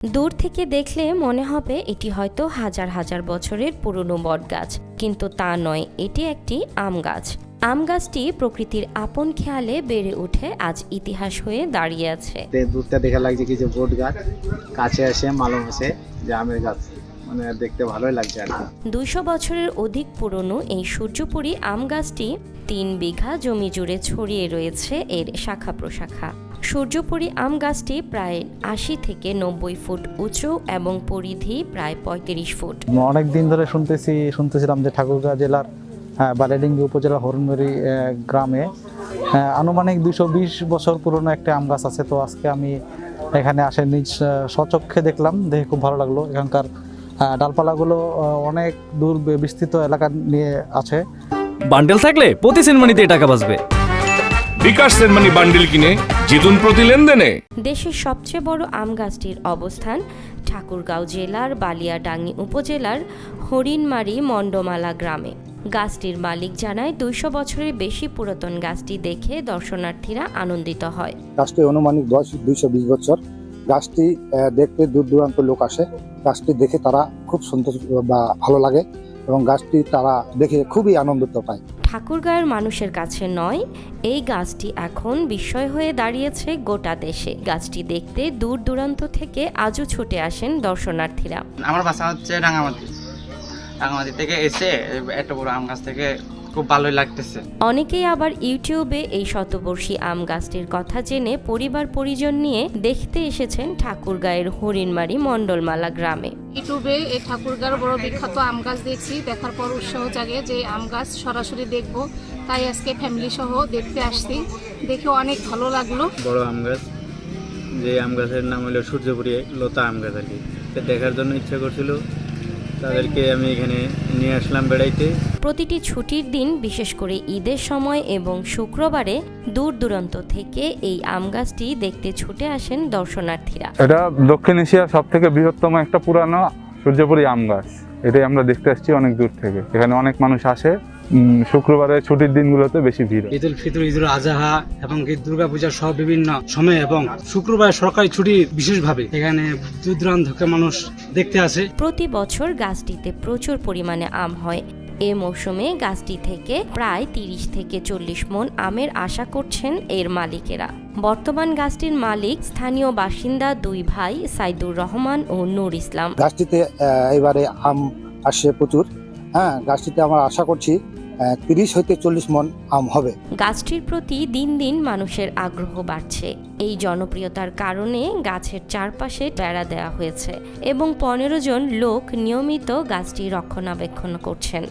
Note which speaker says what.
Speaker 1: দূর থেকে দেখলে মনে হবে এটি হয়তো হাজার হাজার বছরের পুরনো বটগাছ, কিন্তু তা নয়, এটি একটি আম গাছ। আম গাছটি প্রকৃতির আপন খেয়ালে বেড়ে উঠে আজ ইতিহাস হয়ে দাঁড়িয়ে আছে।
Speaker 2: দূরটা দেখে লাগছে কি যে বট গাছ, কাছে এসে মালুম আছে যে আমের গাছ, মানে দেখতে ভালোই লাগছে আর কি।
Speaker 1: 200 বছরের অধিক পুরনো এই সূর্যপুরী আম গাছটি 3 বিঘা জমি জুড়ে ছড়িয়ে রয়েছে এর শাখা প্রশাখা। সূর্যপুরী আম গাছটি প্রায় 80 থেকে 90 ফুট উঁচু এবং পরিধি প্রায় 35 ফুট।
Speaker 3: অনেক দিন ধরে শুনতেছিলাম যে ঠাকুরগাঁও জেলার বালিয়াডাঙ্গি উপজেলার হরিণবাড়ি গ্রামে আনুমানিক 220 বছর পুরনো একটা আম গাছ আছে। তো আজকে আমি এখানে আসে নিজ স্বচক্ষে দেখলাম, দেখে খুব ভালো লাগলো। এখানকার ডালপালাগুলো অনেক দূর বিস্তৃত এলাকা নিয়ে আছে।
Speaker 4: বান্ডেল থাকলে প্রতি সেনমানিতে টাকা বাঁচবে।
Speaker 5: বিকাশ সেনমানি বান্ডেল কিনে জিতুন প্রতি লেনদেনে।
Speaker 1: দেশের সবচেয়ে বড় আম গাছটির অবস্থান ঠাকুরগাঁও জেলার বালিয়াডাঙ্গি উপজেলার হরিণমারি মণ্ডমালা গ্রামে। গাছটির মালিক জানায় 200 বছরের বেশি পুরাতন গাছটি দেখে দর্শনার্থীরা আনন্দিত হয়।
Speaker 6: গাছটি অনুমানিক 220 বছর। গাছটি দেখতে দূর দূরান্ত লোক আসে। গাছটি দেখে তারা খুব সন্তোষ বা ভালো লাগে এবং গাছটি তারা দেখে খুবই আনন্দিত পায়।
Speaker 1: ঠাকুরগাঁওয়ের মানুষের কাছে নয়, এই গাছটি এখন বিস্ময় হয়ে দাঁড়িয়েছে গোটা দেশে। গাছটি দেখতে দূর দূরান্ত থেকে আজও ছুটে আসেন দর্শনার্থীরা।
Speaker 7: আমার বাসা হচ্ছে রাঙামাটি থেকে এসে এত বড় আম গাছ থেকে খুব ভালোই লাগতেছে।
Speaker 1: অনেকেই আবার ইউটিউবে এই শতবর্ষী আম গাছটির কথা জেনে পরিবার পরিজন নিয়ে দেখতে এসেছেন ঠাকুরগাঁয়ের হরিণমারি মণ্ডলমালা গ্রামে।
Speaker 8: ইউটিউবে এই ঠাকুরগাঁর বড় বিখ্যাত আম গাছ দেখছি, দেখার পর উৎসাহ জাগে যে আম গাছ সরাসরি দেখব। তাই আজকে ফ্যামিলি সহ দেখতে আসছি, দেখে অনেক ভালো লাগলো।
Speaker 9: বড় আম গাছ, যে আম গাছের নাম হলো সূর্যপুরী লতা আম গাছ আর কি, দেখার জন্য ইচ্ছা করছিল, তাদেরকে আমি এখানে নিয়ে আসলাম বেড়াইতে।
Speaker 1: প্রতিটি ছুটির দিন, বিশেষ করে ঈদের সময় এবং শুক্রবারে দূর দূরান্ত থেকে এই আম গাছটি দেখতে ছুটে আসেন দর্শনার্থীরা।
Speaker 10: এটা দক্ষিণ এশিয়ার সব থেকে বৃহত্তম একটা পুরানো সূর্যপুরী আম গাছ। এটাই আমরা দেখতে আসছি অনেক দূর থেকে। এখানে অনেক মানুষ আসে। শুক্রবারে ছুটির দিনগুলোতে বেশি ভিড়।
Speaker 11: ঈদুল ফিতর, ঈদুল আজহা এবং দুর্গা পূজা সহ বিভিন্ন সময় এবং শুক্রবার সরকারি ছুটি বিশেষভাবে এখানে দূর দূরান্ত থেকে মানুষ দেখতে আসে।
Speaker 1: প্রতি বছর গাছটিতে প্রচুর পরিমাণে আম হয়। এ মৌসুমে গাছটি থেকে প্রায় 30 থেকে 40 মণ আমের আশা করছেন এর মালিকেরা। বর্তমান গাছটির মালিক স্থানীয় বাসিন্দা 2 ভাই সাইদুর রহমান ও নূর ইসলাম।
Speaker 6: গাছটিতে এবারে আম আসে প্রচুর। গাছটিতে আমরা আশা করছি 30 হইতে 40 মণ আম হবে।
Speaker 1: গাছটির প্রতি দিন দিন মানুষের আগ্রহ বাড়ছে। এই জনপ্রিয়তার কারণে গাছের চারপাশে বেড়া দেওয়া হয়েছে এবং 15 জন লোক নিয়মিত গাছটি রক্ষণাবেক্ষণ করছেন।